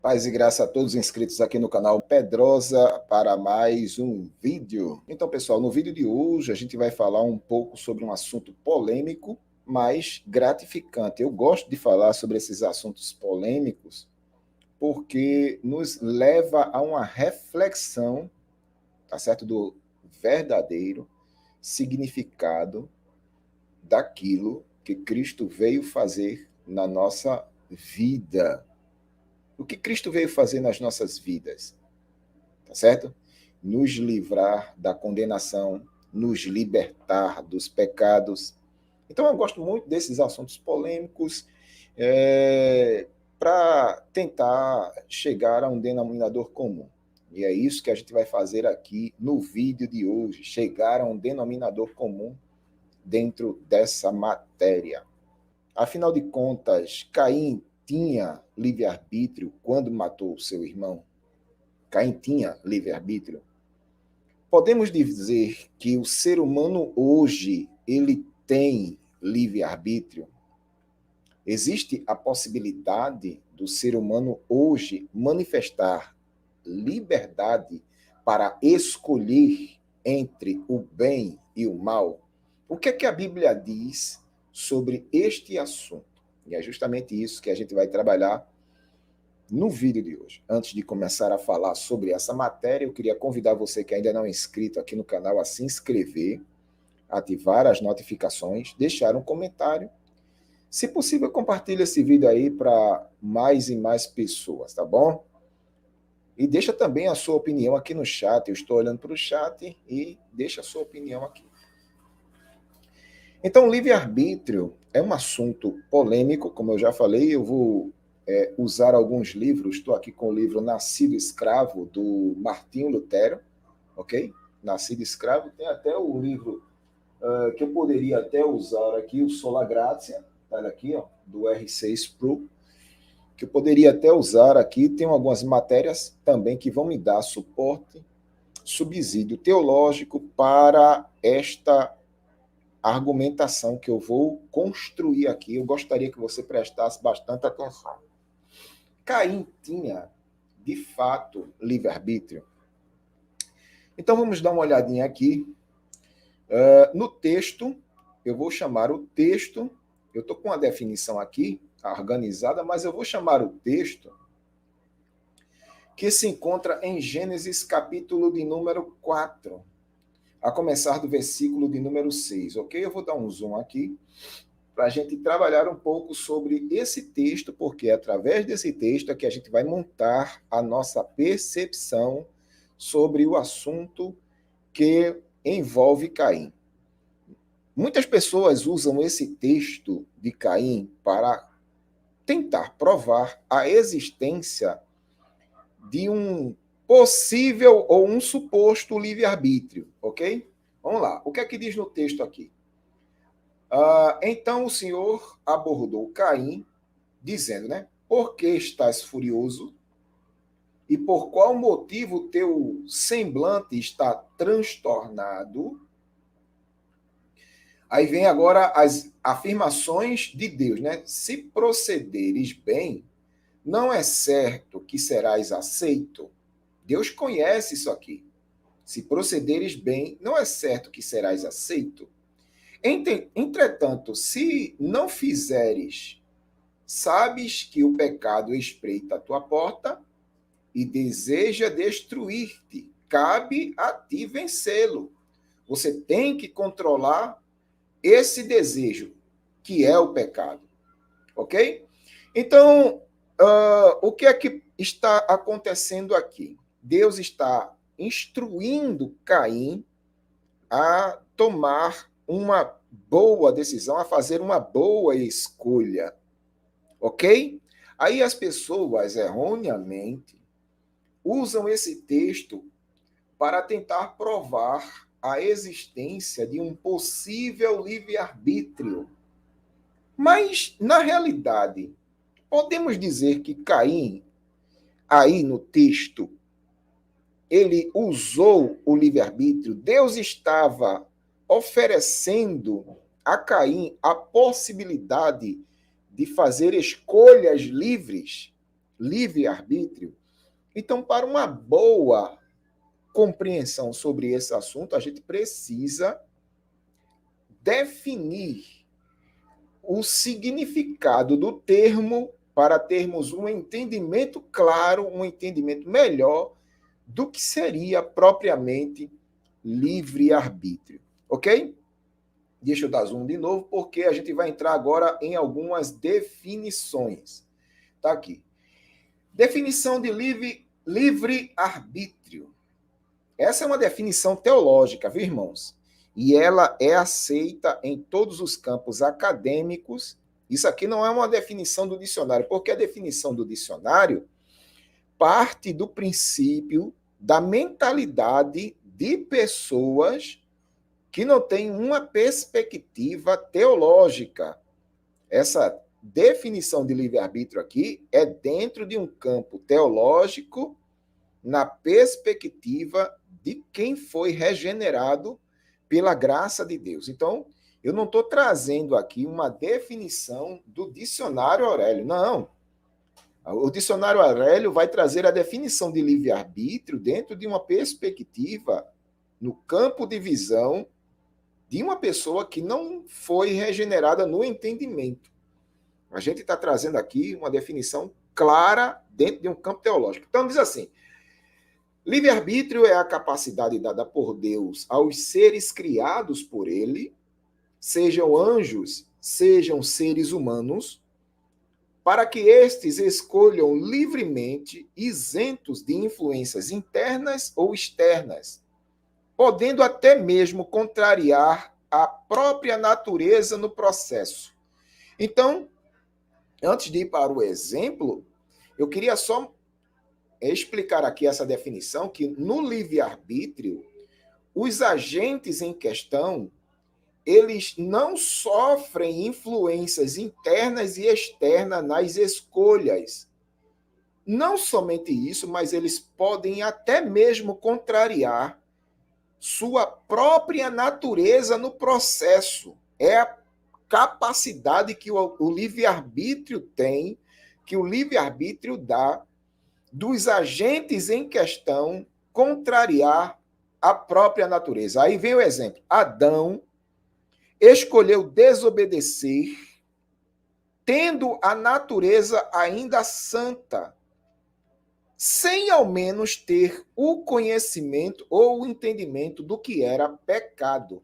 Paz e graça a todos os inscritos aqui no canal Pedrosa para mais um vídeo. Então, pessoal, no vídeo de hoje a gente vai falar um pouco sobre um assunto polêmico, mas gratificante. Eu gosto de falar sobre esses assuntos polêmicos porque nos leva a uma reflexão, tá certo, do verdadeiro significado daquilo que Cristo veio fazer na nossa vida. O que Cristo veio fazer nas nossas vidas, tá certo? Nos livrar da condenação, nos libertar dos pecados. Então eu gosto muito desses assuntos polêmicos para tentar chegar a um denominador comum. E é isso que a gente vai fazer aqui no vídeo de hoje, chegar a um denominador comum dentro dessa matéria. Afinal de contas, Caim tinha livre-arbítrio quando matou seu irmão? Caim tinha livre-arbítrio? Podemos dizer que o ser humano hoje, ele tem livre-arbítrio? Existe a possibilidade do ser humano hoje manifestar liberdade para escolher entre o bem e o mal? O que é que a Bíblia diz sobre este assunto? E é justamente isso que a gente vai trabalhar no vídeo de hoje. Antes de começar a falar sobre essa matéria, eu queria convidar você que ainda não é inscrito aqui no canal a se inscrever, ativar as notificações, deixar um comentário. Se possível, compartilhe esse vídeo aí para mais e mais pessoas, tá bom? E deixa também a sua opinião aqui no chat. Eu estou olhando para o chat e deixa a sua opinião aqui. Então, livre-arbítrio é um assunto polêmico, como eu já falei. Eu vou usar alguns livros. Estou aqui com o livro Nascido Escravo, do Martinho Lutero, ok? Nascido Escravo. Tem até o livro que eu poderia até usar aqui, o Sola Gratia, tá aqui, ó, do R6 Pro, que eu poderia até usar aqui. Tem algumas matérias também que vão me dar suporte, subsídio teológico para esta argumentação que eu vou construir aqui. Eu gostaria que você prestasse bastante atenção. Caim tinha, de fato, livre-arbítrio? Então vamos dar uma olhadinha aqui. No texto, eu vou chamar o texto, eu estou com a definição aqui, organizada, mas eu vou chamar o texto que se encontra em Gênesis capítulo de número 4, a começar do versículo de número 6, ok? Eu vou dar um zoom aqui para a gente trabalhar um pouco sobre esse texto, porque é através desse texto é que a gente vai montar a nossa percepção sobre o assunto que envolve Caim. Muitas pessoas usam esse texto de Caim para tentar provar a existência de um possível ou um suposto livre-arbítrio, ok? Vamos lá. O que é que diz no texto aqui? Então o Senhor abordou Caim, dizendo, né? Por que estás furioso? E por qual motivo teu semblante está transtornado? Aí vem agora as afirmações de Deus, né? Se procederes bem, não é certo que serás aceito. Deus conhece isso aqui. Se procederes bem, não é certo que serás aceito. Entretanto, se não fizeres, sabes que o pecado espreita a tua porta e deseja destruir-te. Cabe a ti vencê-lo. Você tem que controlar esse desejo, que é o pecado. Ok? Então, o que é que está acontecendo aqui? Deus está instruindo Caim a tomar uma boa decisão, a fazer uma boa escolha. Ok? Aí as pessoas, erroneamente, usam esse texto para tentar provar a existência de um possível livre-arbítrio. Mas, na realidade, podemos dizer que Caim, aí no texto, ele usou o livre-arbítrio. Deus estava oferecendo a Caim a possibilidade de fazer escolhas livres. livre-arbítrio, então, para uma boa compreensão sobre esse assunto, a gente precisa definir o significado do termo para termos um entendimento claro, um entendimento melhor do que seria propriamente livre-arbítrio. Ok? Deixa eu dar zoom de novo, porque a gente vai entrar agora em algumas definições. Tá aqui. Definição de livre-arbítrio. Essa é uma definição teológica, viu, irmãos? E ela é aceita em todos os campos acadêmicos. Isso aqui não é uma definição do dicionário, porque a definição do dicionário parte do princípio da mentalidade de pessoas que não têm uma perspectiva teológica. Essa definição de livre-arbítrio aqui é dentro de um campo teológico, na perspectiva de quem foi regenerado pela graça de Deus. Então, eu não estou trazendo aqui uma definição do dicionário Aurélio, não. O dicionário Aurélio vai trazer a definição de livre-arbítrio dentro de uma perspectiva, no campo de visão, de uma pessoa que não foi regenerada no entendimento. A gente está trazendo aqui uma definição clara dentro de um campo teológico. Então, diz assim: livre-arbítrio é a capacidade dada por Deus aos seres criados por ele, sejam anjos, sejam seres humanos, para que estes escolham livremente, isentos de influências internas ou externas, podendo até mesmo contrariar a própria natureza no processo. Então, antes de ir para o exemplo, eu queria só explicar aqui essa definição, que no livre-arbítrio, os agentes em questão, eles não sofrem influências internas e externas nas escolhas. Não somente isso, mas eles podem até mesmo contrariar sua própria natureza no processo. É a capacidade que o livre-arbítrio tem, que o livre-arbítrio dá, dos agentes em questão contrariar a própria natureza. Aí vem o exemplo. Adão escolheu desobedecer, tendo a natureza ainda santa, sem ao menos ter o conhecimento ou o entendimento do que era pecado.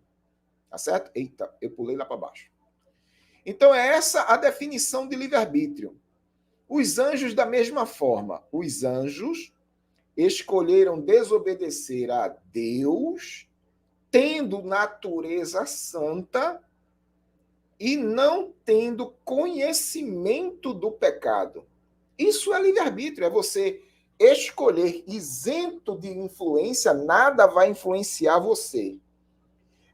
Tá certo? Eita, eu pulei lá para baixo. Então, é essa a definição de livre-arbítrio. Os anjos, da mesma forma, os anjos escolheram desobedecer a Deus, tendo natureza santa e não tendo conhecimento do pecado. Isso é livre-arbítrio, é você escolher isento de influência, nada vai influenciar você.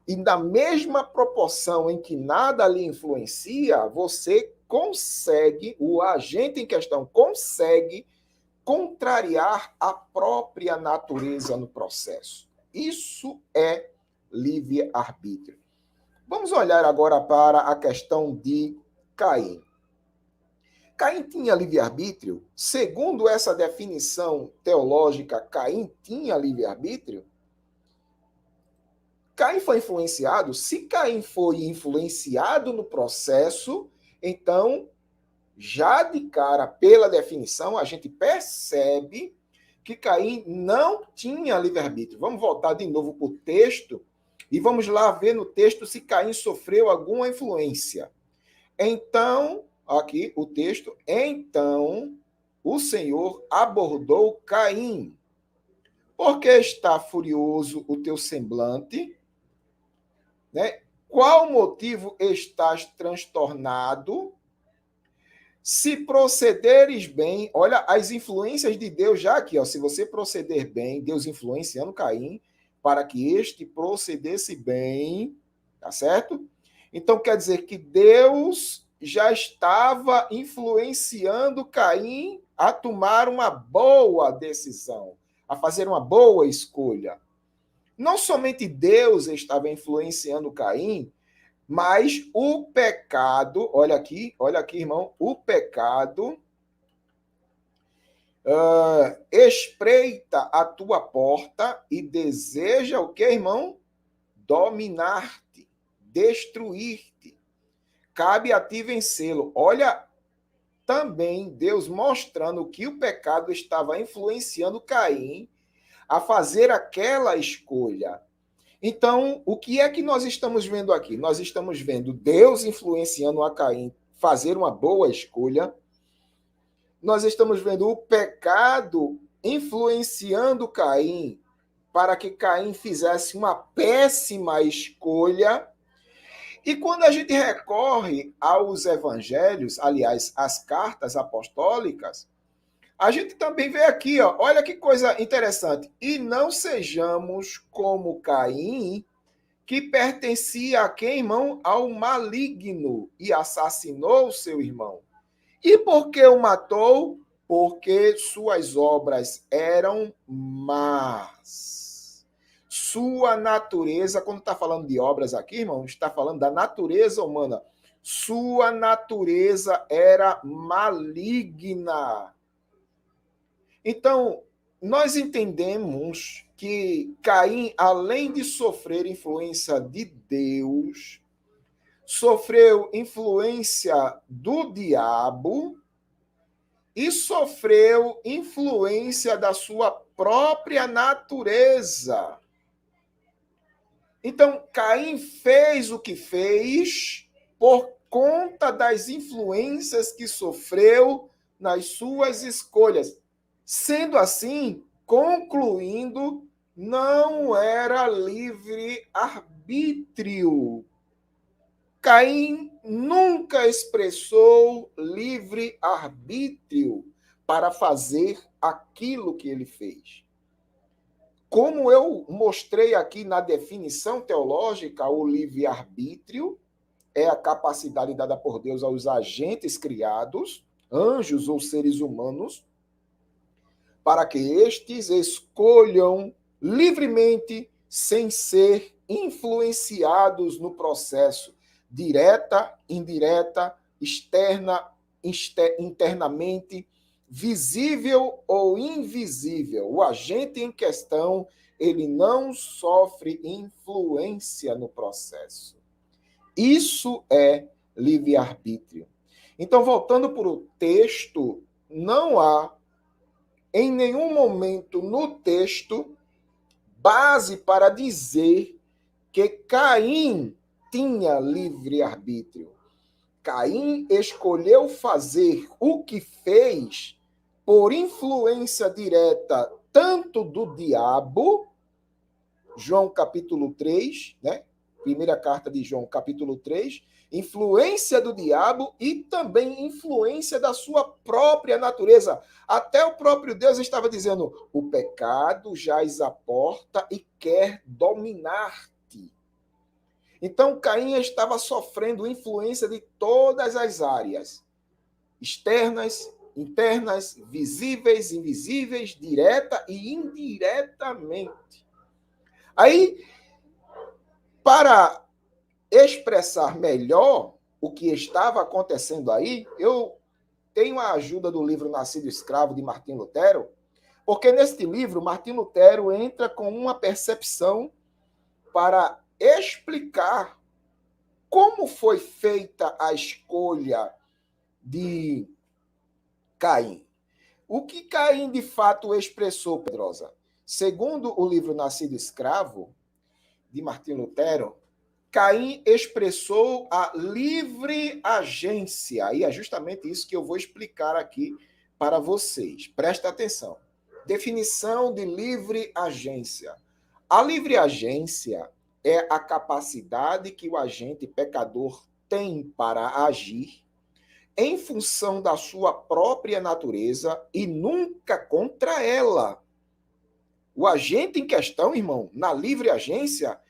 E na mesma proporção em que nada lhe influencia, você consegue, o agente em questão consegue contrariar a própria natureza no processo. Isso é livre-arbítrio. Vamos olhar agora para a questão de Caim. Caim tinha livre-arbítrio? Segundo essa definição teológica, Caim tinha livre-arbítrio? Caim foi influenciado? Se Caim foi influenciado no processo, então, já de cara, pela definição, a gente percebe que Caim não tinha livre-arbítrio. Vamos voltar de novo para o texto e vamos lá ver no texto se Caim sofreu alguma influência. Então, aqui o texto, então o Senhor abordou Caim. Porque está furioso o teu semblante? Né? Qual motivo estás transtornado? Se procederes bem, olha as influências de Deus já aqui, ó, se você proceder bem, Deus influenciando Caim, para que este procedesse bem, tá certo? Então quer dizer que Deus já estava influenciando Caim a tomar uma boa decisão, a fazer uma boa escolha. Não somente Deus estava influenciando Caim, mas o pecado, olha aqui, irmão, o pecado Espreita a tua porta e deseja o que, irmão? Dominar-te, destruir-te. Cabe a ti vencê-lo. Olha, também Deus mostrando que o pecado estava influenciando Caim a fazer aquela escolha. Então, o que é que nós estamos vendo aqui? Nós estamos vendo Deus influenciando a Caim fazer uma boa escolha. Nós estamos vendo o pecado influenciando Caim para que Caim fizesse uma péssima escolha. E quando a gente recorre aos evangelhos, aliás, às cartas apostólicas, a gente também vê aqui, ó, olha que coisa interessante. E não sejamos como Caim, que pertencia a quem, irmão? Ao maligno, e assassinou seu irmão. E por que o matou? Porque suas obras eram más. Sua natureza, quando está falando de obras aqui, irmão, está falando da natureza humana. Sua natureza era maligna. Então, nós entendemos que Caim, além de sofrer influência de Deus, sofreu influência do diabo e sofreu influência da sua própria natureza. Então, Caim fez o que fez por conta das influências que sofreu nas suas escolhas. Sendo assim, concluindo, não era livre-arbítrio. Caim nunca expressou livre-arbítrio para fazer aquilo que ele fez. Como eu mostrei aqui na definição teológica, o livre-arbítrio é a capacidade dada por Deus aos agentes criados, anjos ou seres humanos, para que estes escolham livremente, sem ser influenciados no processo, direta, indireta, externa, internamente, visível ou invisível. O agente em questão, ele não sofre influência no processo. Isso é livre-arbítrio. Então, voltando para o texto, não há em nenhum momento no texto base para dizer que Caim tinha livre-arbítrio. Caim escolheu fazer o que fez por influência direta tanto do diabo, João capítulo 3, né? Primeira carta de João capítulo 3, influência do diabo e também influência da sua própria natureza. Até o próprio Deus estava dizendo, o pecado jaz à porta e quer dominar-te. Então, Caim estava sofrendo influência de todas as áreas, externas, internas, visíveis, invisíveis, direta e indiretamente. Aí, para expressar melhor o que estava acontecendo aí, eu tenho a ajuda do livro Nascido Escravo, de Martim Lutero, porque neste livro, Martim Lutero entra com uma percepção para explicar como foi feita a escolha de Caim. O que Caim de fato expressou, Pedrosa? Segundo o livro Nascido Escravo, de Martim Lutero, Caim expressou a livre agência. E é justamente isso que eu vou explicar aqui para vocês. Presta atenção. Definição de livre agência. A livre agência é a capacidade que o agente pecador tem para agir em função da sua própria natureza e nunca contra ela. O agente em questão, irmão, na livre agência,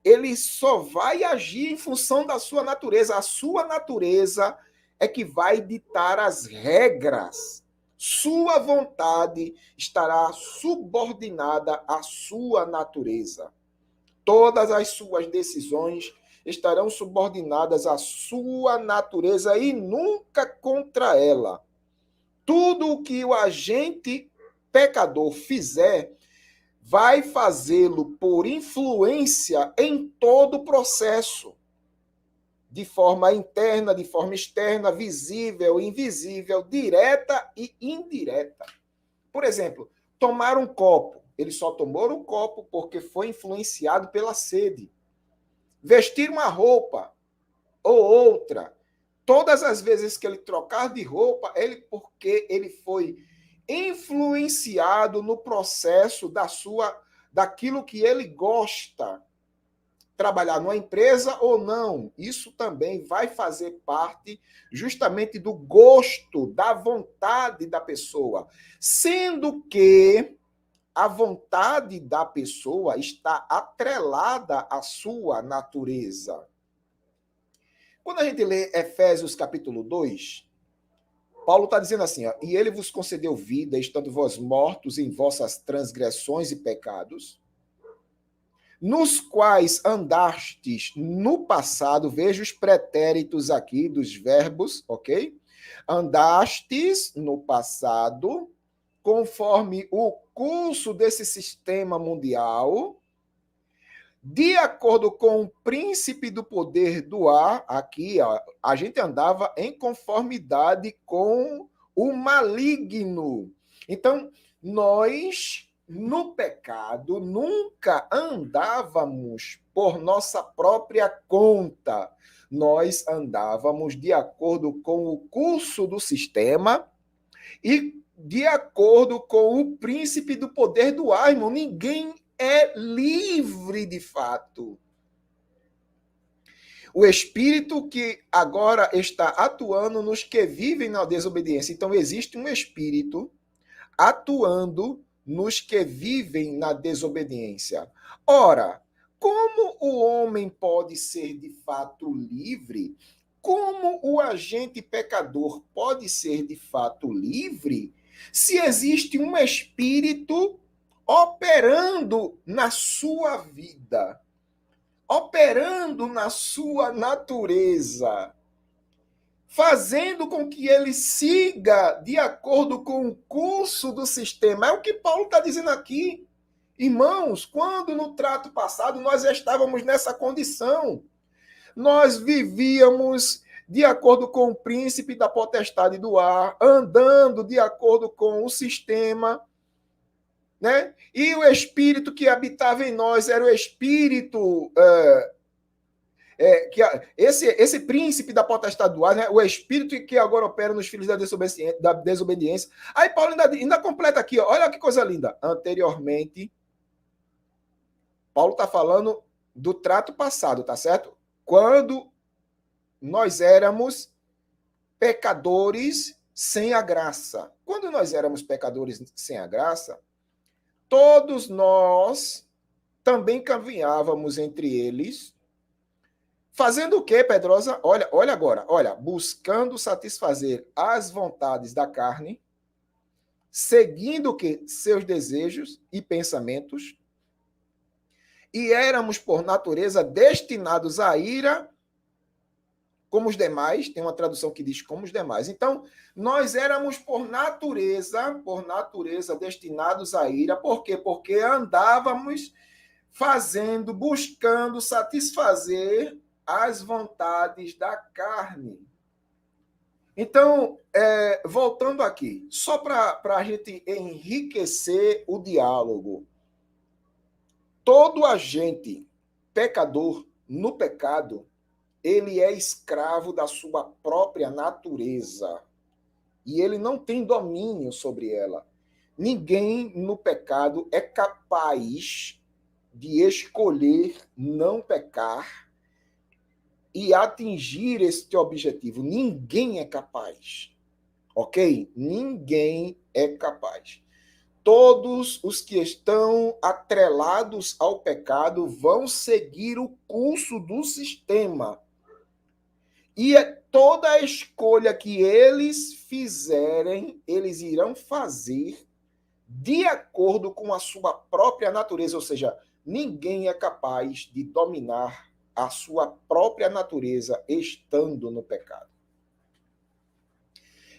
ele só vai agir em função da sua natureza. A sua natureza é que vai ditar as regras. Sua vontade estará subordinada à sua natureza. Todas as suas decisões estarão subordinadas à sua natureza e nunca contra ela. Tudo o que o agente pecador fizer vai fazê-lo por influência em todo o processo, de forma interna, de forma externa, visível, invisível, direta e indireta. Por exemplo, tomar um copo. Ele só tomou um copo porque foi influenciado pela sede. Vestir uma roupa ou outra. Todas as vezes que ele trocar de roupa, porque ele foi influenciado no processo daquilo que ele gosta. Trabalhar numa empresa ou não, isso também vai fazer parte justamente do gosto, da vontade da pessoa, sendo que a vontade da pessoa está atrelada à sua natureza. Quando a gente lê Efésios capítulo 2, Paulo está dizendo assim, ó, e ele vos concedeu vida, estando vós mortos em vossas transgressões e pecados, nos quais andastes no passado, veja os pretéritos aqui dos verbos, ok? Andastes no passado, conforme o curso desse sistema mundial, de acordo com o príncipe do poder do ar, aqui ó, a gente andava em conformidade com o maligno. Então, nós, no pecado, nunca andávamos por nossa própria conta. Nós andávamos de acordo com o curso do sistema e de acordo com o príncipe do poder do ar, irmão. Ninguém é livre de fato. O espírito que agora está atuando nos que vivem na desobediência. Então, existe um espírito atuando nos que vivem na desobediência. Ora, como o homem pode ser de fato livre? Como o agente pecador pode ser de fato livre se existe um espírito operando na sua vida, operando na sua natureza, fazendo com que ele siga de acordo com o curso do sistema? É o que Paulo está dizendo aqui. Irmãos, quando no trato passado nós estávamos nessa condição, nós vivíamos de acordo com o príncipe da potestade do ar, andando de acordo com o sistema, né? E o espírito que habitava em nós era o espírito esse príncipe da potestade do ar, né? O espírito que agora opera nos filhos da desobediência. Aí Paulo ainda completa aqui, ó, olha que coisa linda. Anteriormente, Paulo está falando do trato passado, tá certo? Quando nós éramos pecadores sem a graça. Quando nós éramos pecadores sem a graça, todos nós também caminhávamos entre eles, fazendo o quê, Pedrosa? Olha agora, olha, buscando satisfazer as vontades da carne, seguindo o quê? Seus desejos e pensamentos, e éramos, por natureza, destinados à ira, como os demais. Tem uma tradução que diz como os demais. Então, nós éramos, por natureza, destinados à ira. Por quê? Porque andávamos buscando satisfazer as vontades da carne. Então, voltando aqui, só para a gente enriquecer o diálogo, todo agente pecador no pecado, ele é escravo da sua própria natureza e ele não tem domínio sobre ela. Ninguém no pecado é capaz de escolher não pecar e atingir este objetivo. Ninguém é capaz, ok? Ninguém é capaz. Todos os que estão atrelados ao pecado vão seguir o curso do sistema. E toda a escolha que eles fizerem, eles irão fazer de acordo com a sua própria natureza. Ou seja, ninguém é capaz de dominar a sua própria natureza estando no pecado.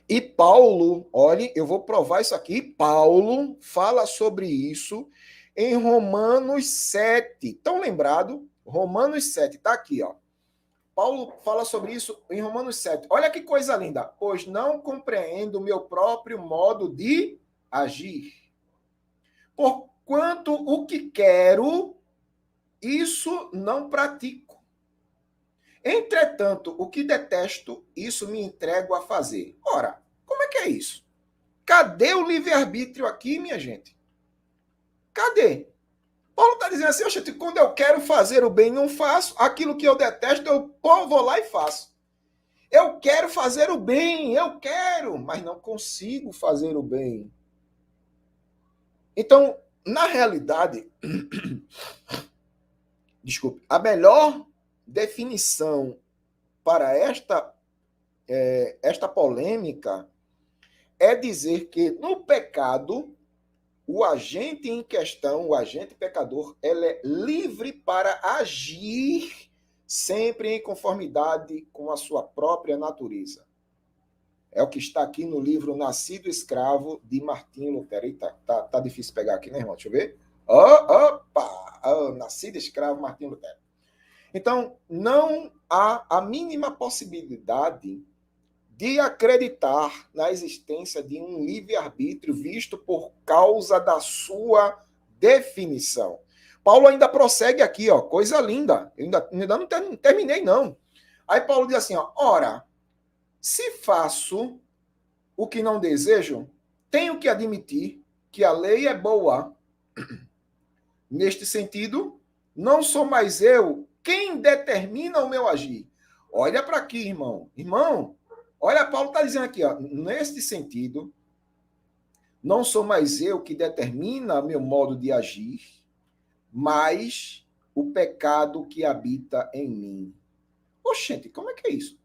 E Paulo, olhe, eu vou provar isso aqui. Paulo fala sobre isso em Romanos 7. Estão lembrado? Romanos 7, está aqui, ó. Paulo fala sobre isso em Romanos 7. Olha que coisa linda. Pois não compreendo o meu próprio modo de agir. Porquanto o que quero, isso não pratico. Entretanto, o que detesto, isso me entrego a fazer. Ora, como é que é isso? Cadê o livre-arbítrio aqui, minha gente? Cadê? Paulo está dizendo assim, gente, quando eu quero fazer o bem, não faço. Aquilo que eu detesto, eu vou lá e faço. Eu quero fazer o bem, eu quero, mas não consigo fazer o bem. Então, na realidade, desculpe, a melhor definição para esta polêmica é dizer que no pecado, o agente em questão, o agente pecador, ele é livre para agir sempre em conformidade com a sua própria natureza. É o que está aqui no livro Nascido Escravo, de Martinho Lutero. Eita, tá difícil pegar aqui, né, irmão? Deixa eu ver. Opa! Nascido Escravo, Martinho Lutero. Então, não há a mínima possibilidade de acreditar na existência de um livre-arbítrio visto por causa da sua definição. Paulo ainda prossegue aqui, ó, coisa linda. Eu ainda não terminei, não. Aí Paulo diz assim, ó, ora, se faço o que não desejo, tenho que admitir que a lei é boa. Neste sentido, não sou mais eu quem determina o meu agir. Olha para aqui, irmão. Irmão, olha, Paulo está dizendo aqui, ó, neste sentido, não sou mais eu que determina meu modo de agir, mas o pecado que habita em mim. Oxente, como é que é isso?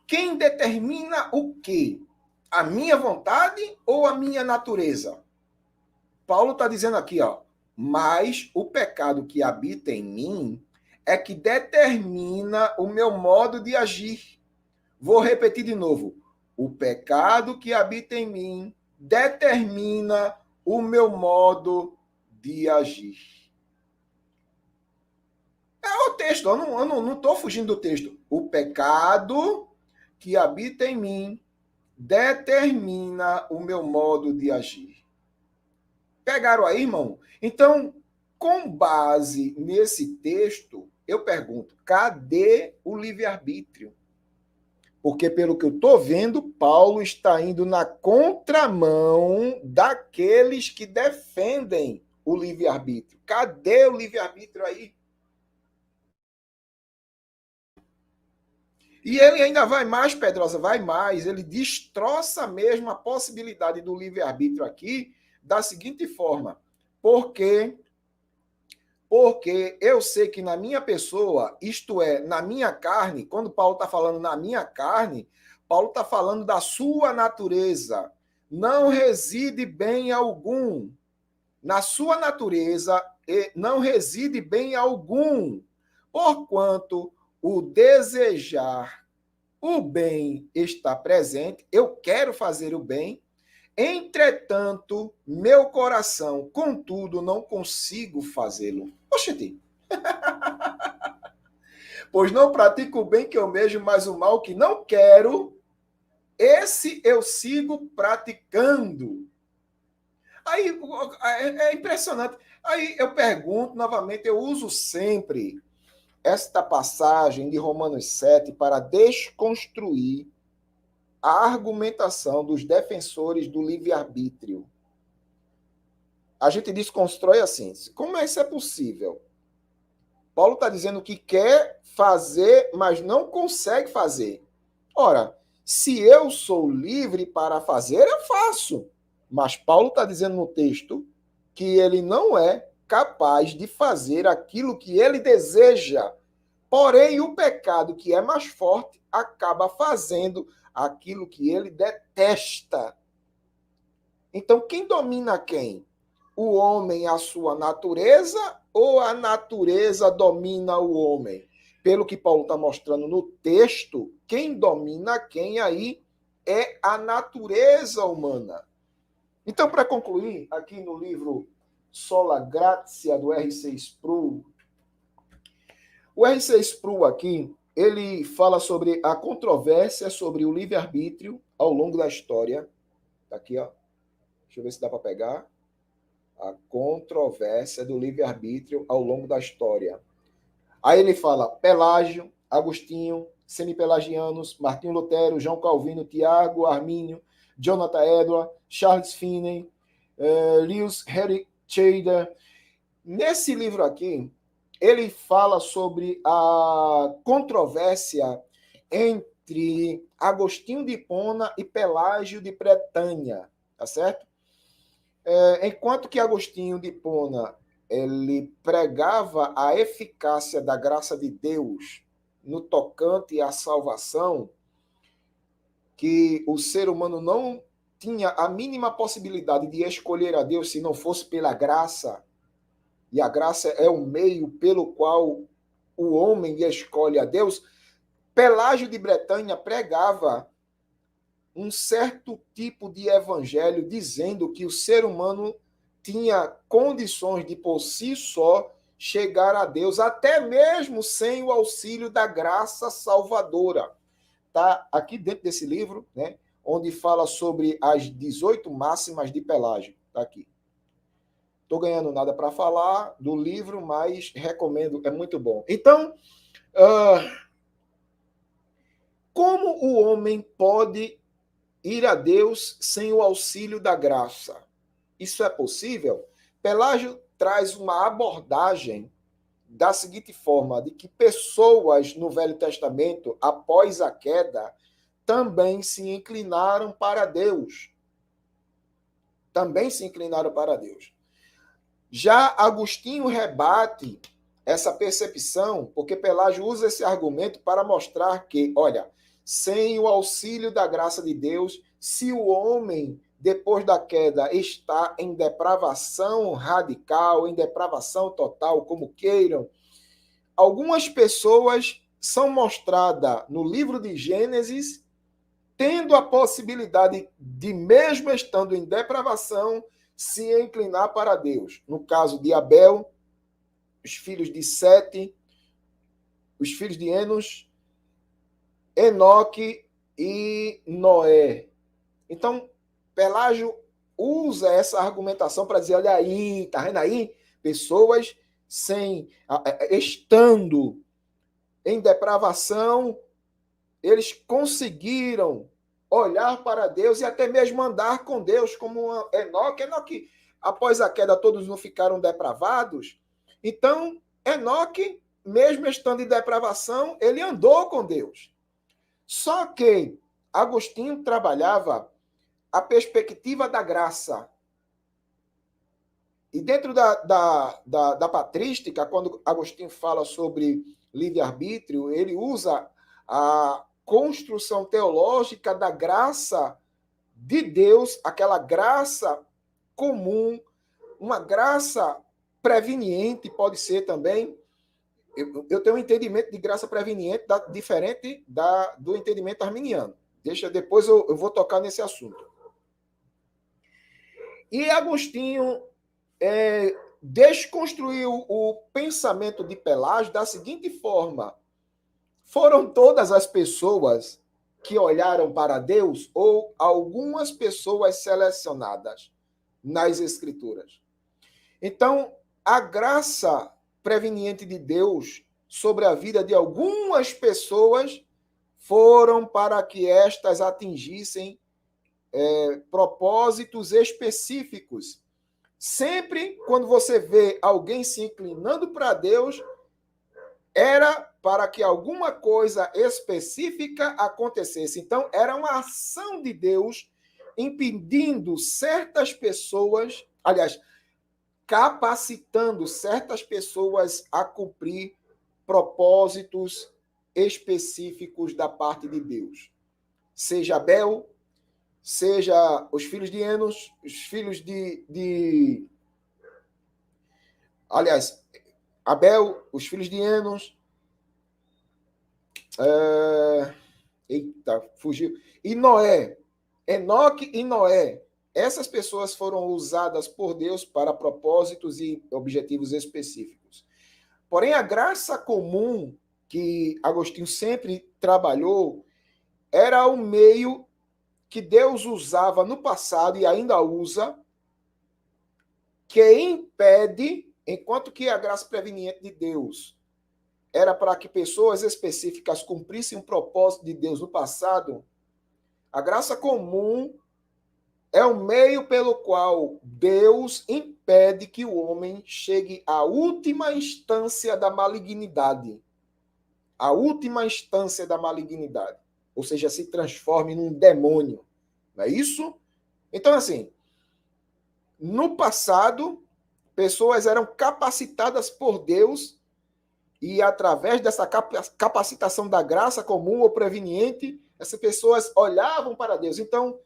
Quem determina o quê? A minha vontade ou a minha natureza? Paulo está dizendo aqui, ó, mas o pecado que habita em mim é que determina o meu modo de agir. Vou repetir de novo. O pecado que habita em mim determina o meu modo de agir. É o texto, eu não estou fugindo do texto. O pecado que habita em mim determina o meu modo de agir. Pegaram aí, irmão? Então, com base nesse texto, eu pergunto, cadê o livre-arbítrio? Porque, pelo que eu estou vendo, Paulo está indo na contramão daqueles que defendem o livre-arbítrio. Cadê o livre-arbítrio aí? E ele ainda vai mais, Pedrosa, vai mais. Ele destroça mesmo a possibilidade do livre-arbítrio aqui da seguinte forma. Porque eu sei que na minha pessoa, isto é, na minha carne, quando Paulo está falando na minha carne, Paulo está falando da sua natureza. Não reside bem algum. Na sua natureza não reside bem algum. Porquanto o desejar o bem está presente, eu quero fazer o bem, entretanto, meu coração, contudo, não consigo fazê-lo. Oxente! Pois não pratico o bem que eu almejo, mas o mal que não quero, esse eu sigo praticando. Aí é impressionante. Aí eu pergunto novamente, eu uso sempre esta passagem de Romanos 7 para desconstruir a argumentação dos defensores do livre-arbítrio. A gente desconstrói assim. Como é isso é possível? Paulo está dizendo que quer fazer, mas não consegue fazer. Ora, se eu sou livre para fazer, eu faço. Mas Paulo está dizendo no texto que ele não é capaz de fazer aquilo que ele deseja. Porém, o pecado que é mais forte acaba fazendo aquilo que ele detesta. Então, quem domina quem? O homem, a sua natureza, ou a natureza domina o homem? Pelo que Paulo está mostrando no texto, quem domina quem aí é a natureza humana. Então, para concluir, aqui no livro Sola Gratia, do R.C. Sproul, o R.C. Sproul aqui, ele fala sobre a controvérsia sobre o livre-arbítrio ao longo da história. Tá aqui, ó. Deixa eu ver se dá para pegar. A controvérsia do livre-arbítrio ao longo da história. Aí ele fala Pelágio, Agostinho, semipelagianos, Martinho Lutero, João Calvino, Tiago, Armínio, Jonathan Edwards, Charles Finney, Lewis Henry Chader. Nesse livro aqui, ele fala sobre a controvérsia entre Agostinho de Hipona e Pelágio de Bretanha, tá certo? Enquanto que Agostinho de Hipona ele pregava a eficácia da graça de Deus no tocante à salvação, que o ser humano não tinha a mínima possibilidade de escolher a Deus se não fosse pela graça, e a graça é o meio pelo qual o homem escolhe a Deus. Pelágio de Bretanha pregava um certo tipo de evangelho dizendo que o ser humano tinha condições de, por si só, chegar a Deus, até mesmo sem o auxílio da graça salvadora. Está aqui dentro desse livro, né, onde fala sobre as 18 máximas de Pelágio. Está aqui. Estou ganhando nada para falar do livro, mas recomendo, é muito bom. Então, como o homem pode ir a Deus sem o auxílio da graça? Isso é possível? Pelágio traz uma abordagem da seguinte forma, de que pessoas no Velho Testamento, após a queda, também se inclinaram para Deus. Também se inclinaram para Deus. Já Agostinho rebate essa percepção, porque Pelágio usa esse argumento para mostrar que, olha, sem o auxílio da graça de Deus, se o homem, depois da queda, está em depravação radical, em depravação total, como queiram, algumas pessoas são mostradas no livro de Gênesis tendo a possibilidade de, mesmo estando em depravação, se inclinar para Deus. No caso de Abel, os filhos de Sete, os filhos de Enos, Enoque e Noé. Então, Pelágio usa essa argumentação para dizer, olha aí, tá vendo aí? Pessoas estando em depravação, eles conseguiram olhar para Deus e até mesmo andar com Deus, como Enoque. Enoque, após a queda, todos não ficaram depravados. Então, Enoque, mesmo estando em depravação, ele andou com Deus. Só que Agostinho trabalhava a perspectiva da graça. E dentro da patrística, quando Agostinho fala sobre livre-arbítrio, ele usa a construção teológica da graça de Deus, aquela graça comum, uma graça preveniente, pode ser também. Eu tenho um entendimento de graça preveniente diferente do entendimento arminiano. Depois eu vou tocar nesse assunto. E Agostinho desconstruiu o pensamento de Pelágio da seguinte forma: foram todas as pessoas que olharam para Deus ou algumas pessoas selecionadas nas Escrituras? Então, a graça preveniente de Deus sobre a vida de algumas pessoas foram para que estas atingissem propósitos específicos. Sempre quando você vê alguém se inclinando para Deus, era para que alguma coisa específica acontecesse. Então, era uma ação de Deus impedindo certas pessoas, aliás, capacitando certas pessoas a cumprir propósitos específicos da parte de Deus. Seja Abel, seja os filhos de Enos, os filhos aliás, Abel, os filhos de Enos, Eita, fugiu. E Noé, Enoque e Noé, essas pessoas foram usadas por Deus para propósitos e objetivos específicos. Porém, a graça comum que Agostinho sempre trabalhou era o meio que Deus usava no passado e ainda usa, que impede, enquanto que a graça preveniente de Deus era para que pessoas específicas cumprissem um propósito de Deus no passado, a graça comum é o meio pelo qual Deus impede que o homem chegue à última instância da malignidade. A última instância da malignidade. Ou seja, se transforme num demônio. Não é isso? Então, assim, no passado, pessoas eram capacitadas por Deus e, através dessa capacitação da graça comum ou preveniente, essas pessoas olhavam para Deus. Então,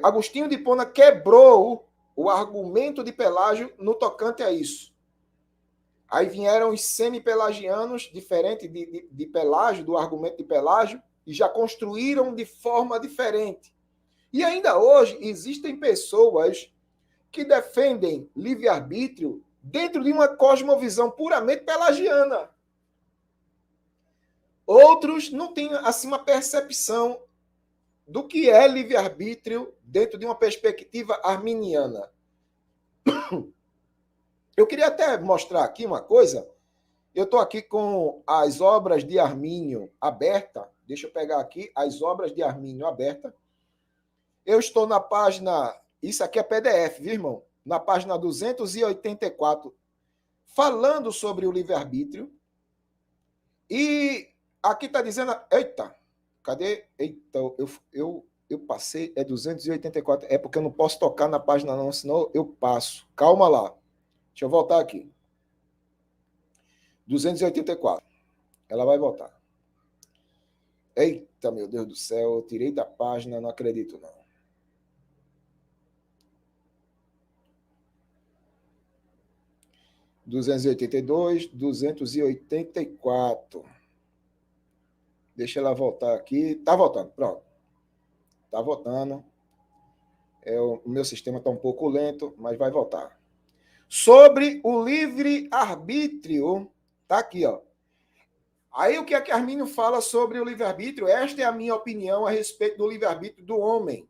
Agostinho de Hipona quebrou o argumento de Pelágio no tocante a isso. Aí vieram os semi-pelagianos, diferente de Pelágio, do argumento de Pelágio, e já construíram de forma diferente. E ainda hoje existem pessoas que defendem livre-arbítrio dentro de uma cosmovisão puramente pelagiana. Outros não têm assim uma percepção do que é livre-arbítrio dentro de uma perspectiva arminiana. Eu queria até mostrar aqui uma coisa. Eu estou aqui com as obras de Armínio aberta. Deixa eu pegar aqui as obras de Armínio aberta. Eu estou na página... Isso aqui é PDF, viu, irmão? Na página 284, falando sobre o livre-arbítrio. E aqui está dizendo... Eita! Cadê? Eita, eu passei... É 284. É porque eu não posso tocar na página não, senão eu passo. Calma lá. Deixa eu voltar aqui. 284. Ela vai voltar. Eita, meu Deus do céu, eu tirei da página, não acredito não. Duzentos e oitenta e dois, 284. Deixa ela voltar aqui. Tá voltando, pronto. Tá voltando. O meu sistema está um pouco lento, mas vai voltar. Sobre o livre-arbítrio, tá aqui, ó. Aí o que é que Armínio fala sobre o livre-arbítrio? Esta é a minha opinião a respeito do livre-arbítrio do homem.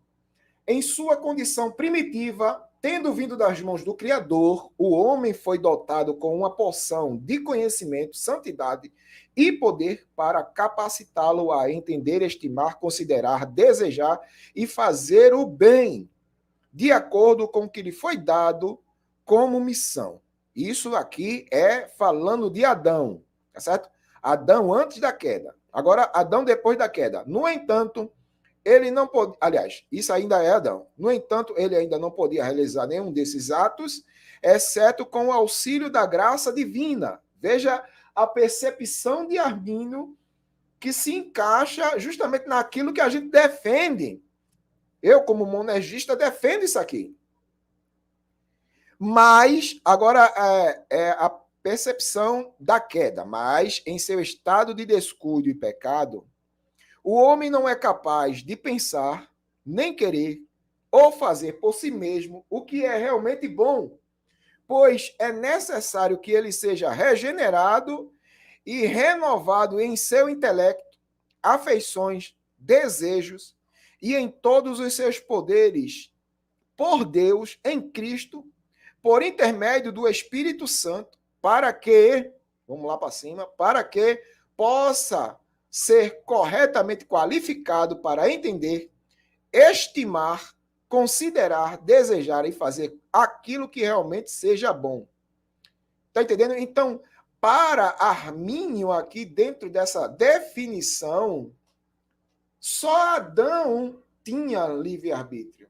Em sua condição primitiva, tendo vindo das mãos do Criador, o homem foi dotado com uma porção de conhecimento, santidade e poder para capacitá-lo a entender, estimar, considerar, desejar e fazer o bem, de acordo com o que lhe foi dado como missão. Isso aqui é falando de Adão, tá certo? Adão antes da queda. Agora, Adão depois da queda. No entanto, ele não pode... Aliás, isso ainda é Adão. No entanto, ele ainda não podia realizar nenhum desses atos, exceto com o auxílio da graça divina. Veja a percepção de Armínio que se encaixa justamente naquilo que a gente defende. Eu, como monergista, defendo isso aqui. Mas, agora, é a percepção da queda. Mas, em seu estado de descuido e pecado, o homem não é capaz de pensar, nem querer, ou fazer por si mesmo o que é realmente bom, pois é necessário que ele seja regenerado e renovado em seu intelecto, afeições, desejos e em todos os seus poderes, por Deus, em Cristo, por intermédio do Espírito Santo, para que, vamos lá para cima, para que possa ser corretamente qualificado para entender, estimar, considerar, desejar e fazer aquilo que realmente seja bom. Está entendendo? Então, para Armínio, aqui dentro dessa definição, só Adão tinha livre-arbítrio.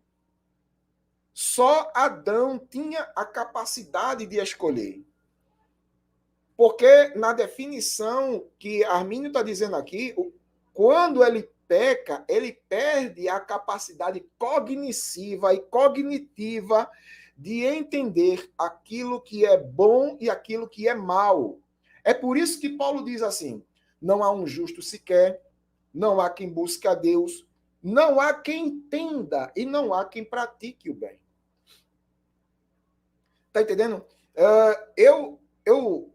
Só Adão tinha a capacidade de escolher. Porque na definição que Armínio está dizendo aqui, quando ele peca, ele perde a capacidade cognitiva e cognitiva de entender aquilo que é bom e aquilo que é mal. É por isso que Paulo diz assim: não há um justo sequer, não há quem busque a Deus, não há quem entenda e não há quem pratique o bem. Está entendendo? Eu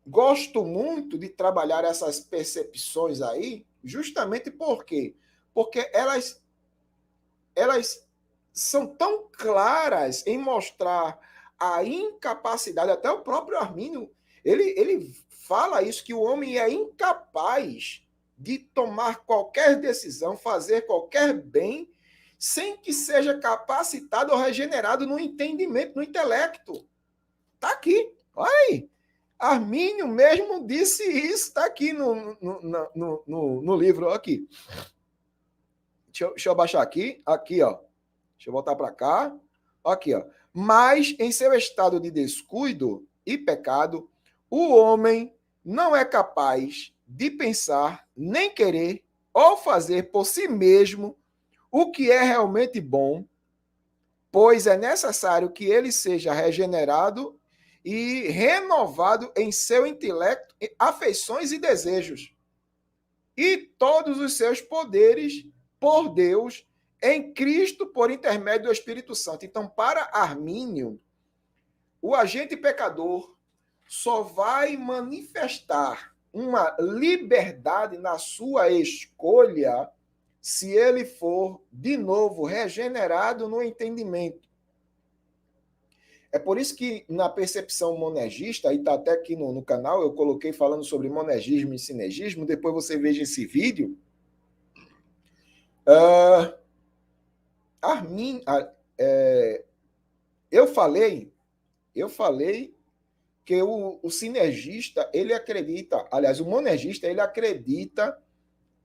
gosto muito de trabalhar essas percepções aí, justamente por quê? Porque elas são tão claras em mostrar a incapacidade, até o próprio Armínio, ele fala isso, que o homem é incapaz de tomar qualquer decisão, fazer qualquer bem, sem que seja capacitado ou regenerado no entendimento, no intelecto. Está aqui, olha aí. Armínio mesmo disse isso, está aqui no livro, aqui. Deixa eu baixar aqui, ó. Deixa eu voltar para cá. Aqui, ó. Mas em seu estado de descuido e pecado, o homem não é capaz de pensar, nem querer ou fazer por si mesmo o que é realmente bom, pois é necessário que ele seja regenerado e renovado em seu intelecto, afeições e desejos, e todos os seus poderes por Deus em Cristo por intermédio do Espírito Santo. Então, para Armínio, o agente pecador só vai manifestar uma liberdade na sua escolha se ele for, de novo, regenerado no entendimento. É por isso que, na percepção monergista, aí está até aqui no canal, eu coloquei falando sobre monergismo e sinergismo, depois você veja esse vídeo. Eu falei que o sinergista, ele acredita, aliás, o monergista, ele acredita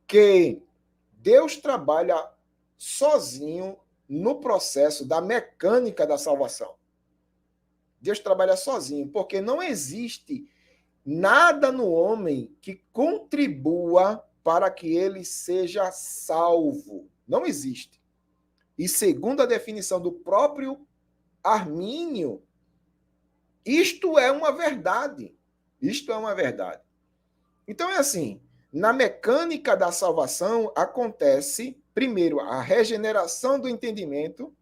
que Deus trabalha sozinho no processo da mecânica da salvação. Deus trabalha sozinho, porque não existe nada no homem que contribua para que ele seja salvo. Não existe. E segundo a definição do próprio Armínio, isto é uma verdade. Isto é uma verdade. Então é assim, na mecânica da salvação acontece, primeiro, a regeneração do entendimento,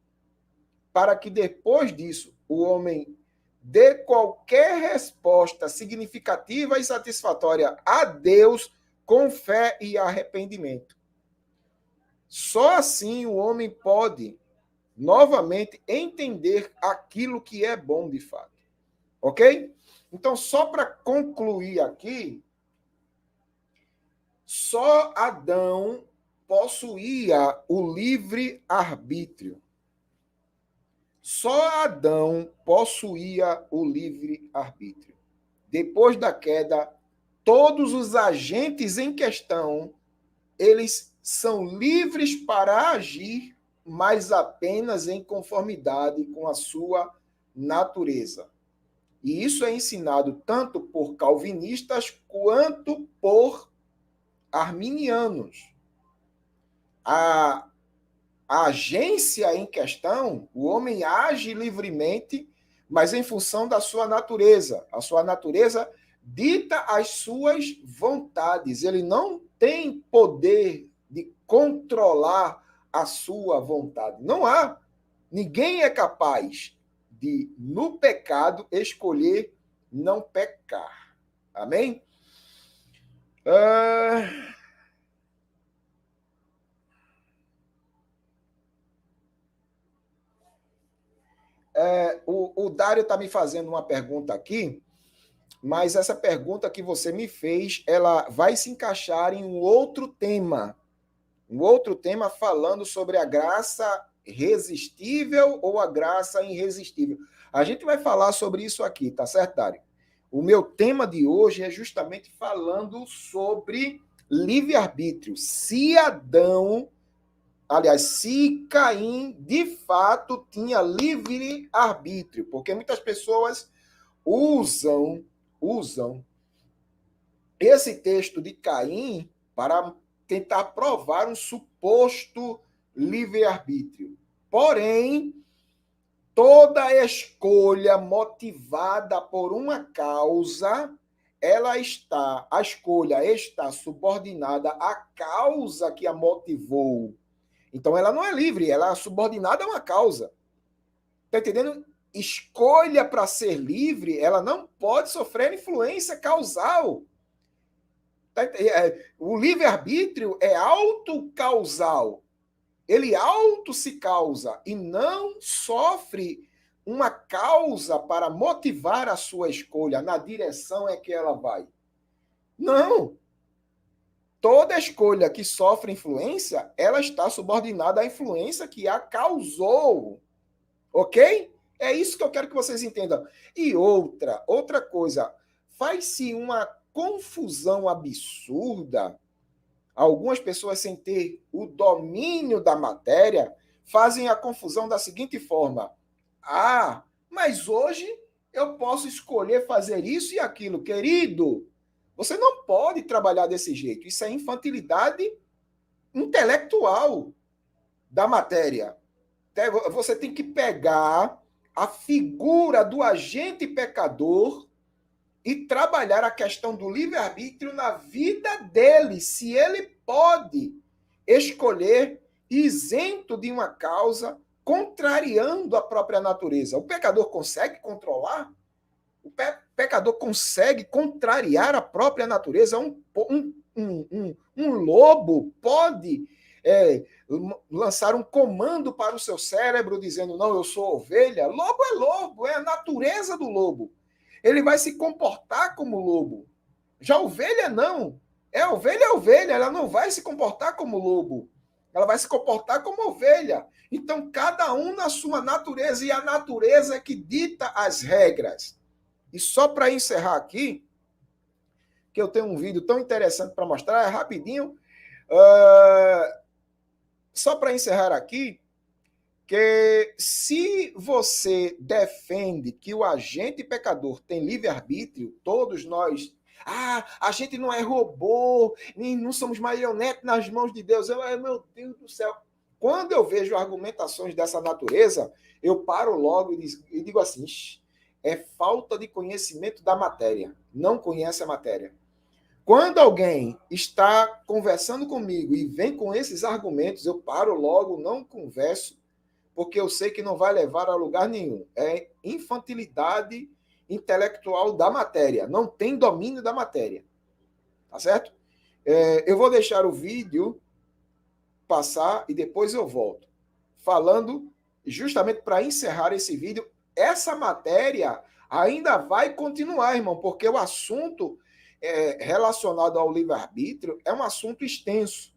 para que depois disso o homem dê qualquer resposta significativa e satisfatória a Deus com fé e arrependimento. Só assim o homem pode novamente entender aquilo que é bom de fato. Ok? Então, só para concluir aqui, só Adão possuía o livre-arbítrio. Só Adão possuía o livre-arbítrio. Depois da queda, todos os agentes em questão, eles são livres para agir, mas apenas em conformidade com a sua natureza. E isso é ensinado tanto por calvinistas quanto por arminianos. A agência em questão, o homem age livremente, mas em função da sua natureza. A sua natureza dita as suas vontades. Ele não tem poder de controlar a sua vontade. Não há. Ninguém é capaz de, no pecado, escolher não pecar. Amém? O Dário está me fazendo uma pergunta aqui, mas essa pergunta que você me fez, ela vai se encaixar em um outro tema. Um outro tema falando sobre a graça resistível ou a graça irresistível. A gente vai falar sobre isso aqui, tá certo, Dário? O meu tema de hoje é justamente falando sobre livre-arbítrio. Se Adão, aliás, se Caim de fato tinha livre-arbítrio, porque muitas pessoas usam esse texto de Caim para tentar provar um suposto livre-arbítrio. Porém, toda escolha motivada por uma causa a escolha está subordinada à causa que a motivou. Então, ela não é livre, ela é subordinada a uma causa. Está entendendo? Escolha para ser livre, ela não pode sofrer influência causal. O livre-arbítrio é autocausal. Ele auto se causa e não sofre uma causa para motivar a sua escolha, na direção é que ela vai. Não. Toda escolha que sofre influência, ela está subordinada à influência que a causou. Ok? É isso que eu quero que vocês entendam. E outra coisa, faz-se uma confusão absurda. Algumas pessoas, sem ter o domínio da matéria, fazem a confusão da seguinte forma: ah, mas hoje eu posso escolher fazer isso e aquilo. Querido, você não pode trabalhar desse jeito. Isso é infantilidade intelectual da matéria. Você tem que pegar a figura do agente pecador e trabalhar a questão do livre-arbítrio na vida dele, se ele pode escolher isento de uma causa, contrariando a própria natureza. O pecador consegue controlar? O pecador consegue contrariar a própria natureza? Um lobo pode lançar um comando para o seu cérebro dizendo, não, eu sou ovelha? Lobo, é a natureza do lobo. Ele vai se comportar como lobo. Já a ovelha, não. A ovelha, ela não vai se comportar como lobo. Ela vai se comportar como ovelha. Então, cada um na sua natureza, e a natureza é que dita as regras. E só para encerrar aqui, que eu tenho um vídeo tão interessante para mostrar, é rapidinho. Só para encerrar aqui, que se você defende que o agente pecador tem livre-arbítrio, todos nós, a gente não é robô, nem não somos marionete nas mãos de Deus. Meu Deus do céu. Quando eu vejo argumentações dessa natureza, eu paro logo e digo assim, é falta de conhecimento da matéria. Não conhece a matéria. Quando alguém está conversando comigo e vem com esses argumentos, eu paro logo, não converso, porque eu sei que não vai levar a lugar nenhum. É infantilidade intelectual da matéria. Não tem domínio da matéria. Tá certo? Eu vou deixar o vídeo passar e depois eu volto. Falando justamente para encerrar esse vídeo. Essa matéria ainda vai continuar, irmão, porque o assunto relacionado ao livre-arbítrio é um assunto extenso.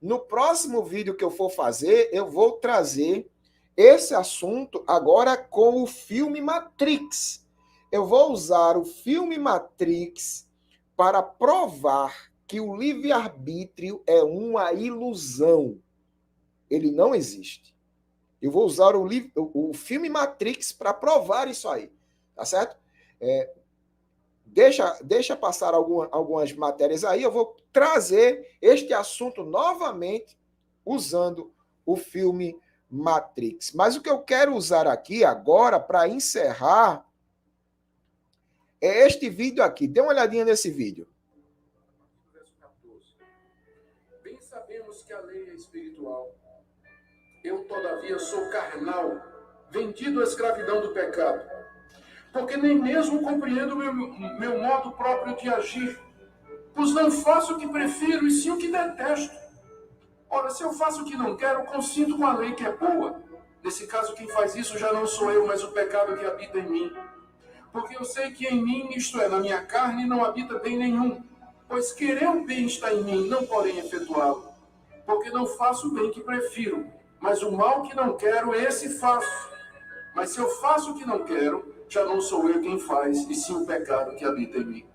No próximo vídeo que eu for fazer, eu vou trazer esse assunto agora com o filme Matrix. Eu vou usar o filme Matrix para provar que o livre-arbítrio é uma ilusão. Ele não existe. Eu vou usar o filme Matrix para provar isso aí. Tá certo? Deixa passar algumas matérias aí, eu vou trazer este assunto novamente usando o filme Matrix. Mas o que eu quero usar aqui agora para encerrar é este vídeo aqui. Dê uma olhadinha nesse vídeo. Verso 14. Bem sabemos que a lei é espiritual. Eu, todavia, sou carnal, vendido à escravidão do pecado. Porque nem mesmo compreendo meu modo próprio de agir, pois não faço o que prefiro, e sim o que detesto. Ora, se eu faço o que não quero, consinto com a lei que é boa. Nesse caso, quem faz isso já não sou eu, mas o pecado que habita em mim. Porque eu sei que em mim, isto é, na minha carne, não habita bem nenhum. Pois querer o bem está em mim, não porém efetuá-lo. Porque não faço o bem que prefiro, mas o mal que não quero, esse faço. Mas se eu faço o que não quero, já não sou eu quem faz, e sim o pecado que habita em mim.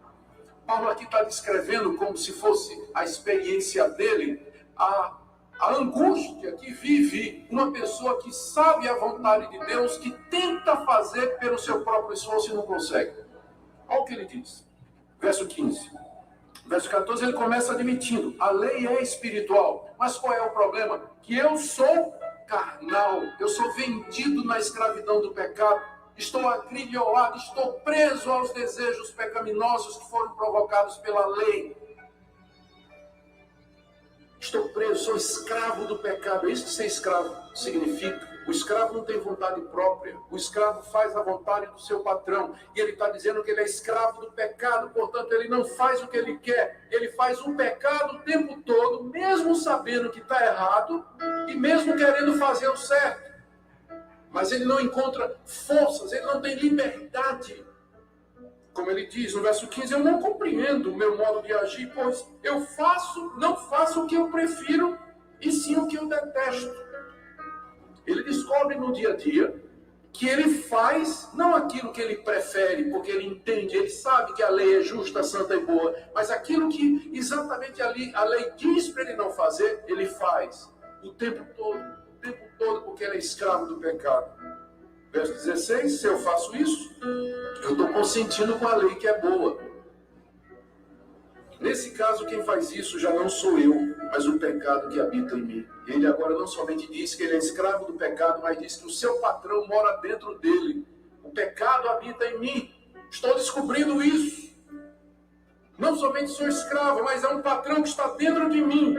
Paulo aqui está descrevendo como se fosse a experiência dele, a angústia que vive uma pessoa que sabe a vontade de Deus, que tenta fazer pelo seu próprio esforço e não consegue. Olha o que ele diz. Verso 15. Verso 14 ele começa admitindo, a lei é espiritual, mas qual é o problema? Que eu sou carnal, eu sou vendido na escravidão do pecado. estou agrilhoado, estou preso aos desejos pecaminosos que foram provocados pela lei. Estou preso, sou escravo do pecado. É isso que ser escravo significa. O escravo não tem vontade própria. O escravo faz a vontade do seu patrão. E ele está dizendo que ele é escravo do pecado. Portanto, ele não faz o que ele quer. Ele faz um pecado o tempo todo, mesmo sabendo que está errado e mesmo querendo fazer o certo. Mas ele não encontra forças, ele não tem liberdade. Como ele diz no verso 15, eu não compreendo o meu modo de agir, pois eu não faço o que eu prefiro, e sim o que eu detesto. Ele descobre no dia a dia que ele faz não aquilo que ele prefere, porque ele entende, ele sabe que a lei é justa, santa e boa, mas aquilo que exatamente a lei diz para ele não fazer, ele faz o tempo todo, porque ele é escravo do pecado. Verso 16, se eu faço isso, eu estou consentindo com a lei que é boa. Nesse caso, quem faz isso já não sou eu, mas o pecado que habita em mim. Ele agora não somente diz que ele é escravo do pecado, mas diz que o seu patrão mora dentro dele. O pecado habita em mim. Estou descobrindo isso. Não somente sou escravo, mas há um patrão que está dentro de mim.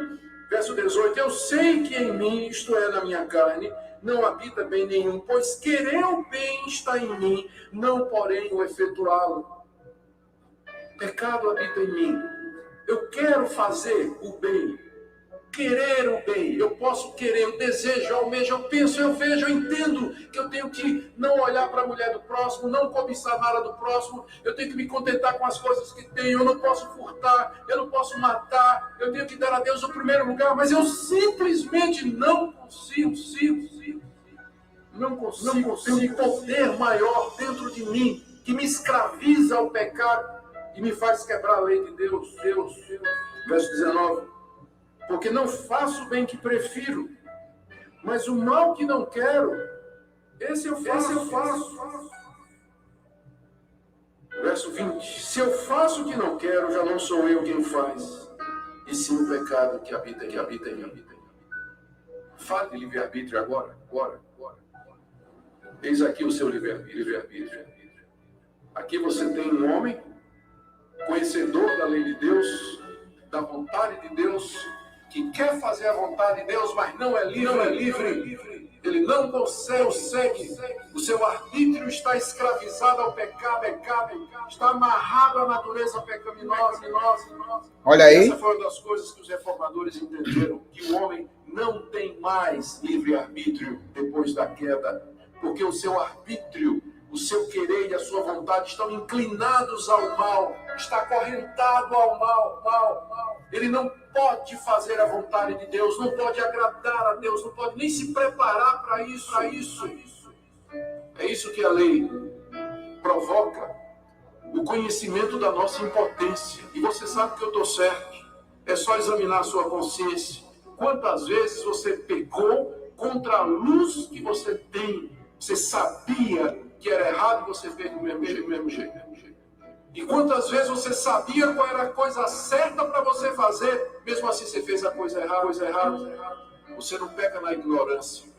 Verso 18, eu sei que em mim, isto é, na minha carne, não habita bem nenhum, pois querer o bem está em mim, não porém o efetuá-lo. Pecado habita em mim. Eu quero fazer o bem, querer o bem. Eu posso querer, eu desejo, eu almejo, eu penso, eu vejo, eu entendo que eu tenho que não olhar para a mulher do próximo, não cobiçar nada do próximo, eu tenho que me contentar com as coisas que tenho, eu não posso furtar, eu não posso matar, eu tenho que dar a Deus o primeiro lugar, mas eu simplesmente não consigo. Não consigo ter um poder maior dentro de mim que me escraviza ao pecado e me faz quebrar a lei de Deus. Verso 19. Porque não faço o bem que prefiro, mas o mal que não quero, esse eu faço. Verso 20. Se eu faço o que não quero, já não sou eu quem faz, e sim o pecado que habita em mim. Fale de livre-arbítrio agora. Eis aqui o seu livre-arbítrio. Aqui você tem um homem, conhecedor da lei de Deus, da vontade de Deus, que quer fazer a vontade de Deus, mas não é livre. Ele não consegue. O seu arbítrio está escravizado ao pecado, está amarrado à natureza pecaminosa. Olha aí. Essa foi uma das coisas que os reformadores entenderam, que o homem não tem mais livre-arbítrio depois da queda, porque o seu arbítrio, o seu querer e a sua vontade estão inclinados ao mal, está acorrentado ao mal. Ele não pode fazer a vontade de Deus, não pode agradar a Deus, não pode nem se preparar para isso. É isso que a lei provoca, o conhecimento da nossa impotência. E você sabe que eu estou certo, é só examinar a sua consciência. Quantas vezes você pecou contra a luz que você tem? Você sabia que era errado e você fez do mesmo jeito. E quantas vezes você sabia qual era a coisa certa para você fazer, mesmo assim você fez a coisa errada. Você não peca na ignorância.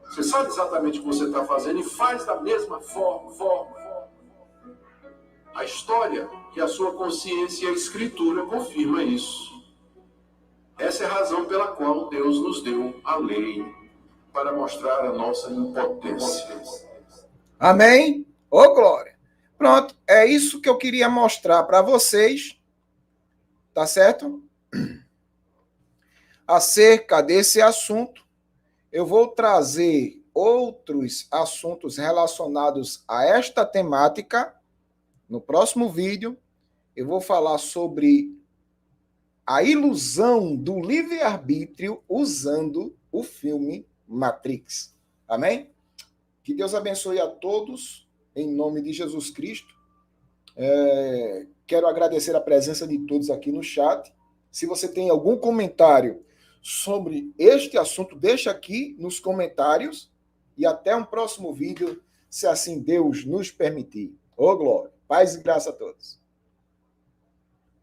Você sabe exatamente o que você está fazendo e faz da mesma forma. A história e a sua consciência e a escritura confirmam isso. Essa é a razão pela qual Deus nos deu a lei, para mostrar a nossa impotência. Amém? Ô, glória. Pronto, é isso que eu queria mostrar para vocês, tá certo? Acerca desse assunto, eu vou trazer outros assuntos relacionados a esta temática. No próximo vídeo, eu vou falar sobre a ilusão do livre-arbítrio usando o filme Matrix. Amém? Que Deus abençoe a todos, em nome de Jesus Cristo. Quero agradecer a presença de todos aqui no chat. Se você tem algum comentário sobre este assunto, deixa aqui nos comentários. E até um próximo vídeo, se assim Deus nos permitir. Ô, glória! Paz e graça a todos.